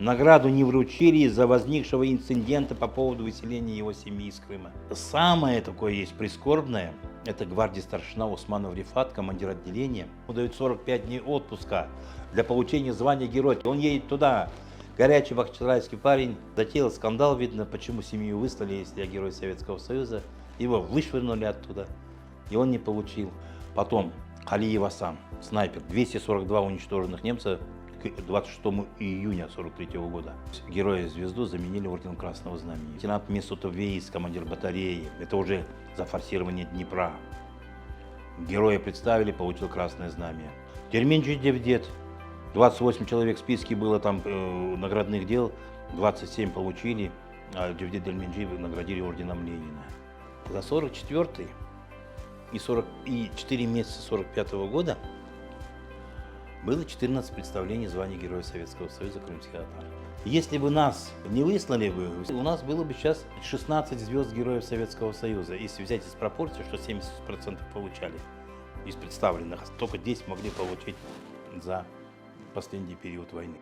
Награду не вручили из-за возникшего инцидента по поводу выселения его семьи из Крыма. Самое такое есть прискорбное, это гвардии старшина Усманов Рифат, командир отделения. Ему дают 45 дней отпуска для получения звания героя. Он едет туда. Горячий бахчисарайский парень, затеял скандал, видно, почему семью выслали, если я герой Советского Союза. Его вышвырнули оттуда, и он не получил. Потом Халиев Асан, снайпер, 242 уничтоженных немцев к 26 июня 1943 года. Героя звезду заменили орденом Красного Знамени. Лейтенант Месутов Вейс, командир батареи, это уже за форсирование Днепра. Героя представили, получил Красное Знамя. Терменджи Девдет, 28 человек в списке было там наградных дел, 27 получили, а Девдет Дельменджи наградили орденом Ленина. За 44 и 4 месяца 45 года было 14 представлений звания Героя Советского Союза крымских татар. Если бы нас не выслали бы, у нас было бы сейчас 16 звезд Героев Советского Союза. Если взять из пропорции, что 70% получали из представленных, только 10 могли получить за последний период войны.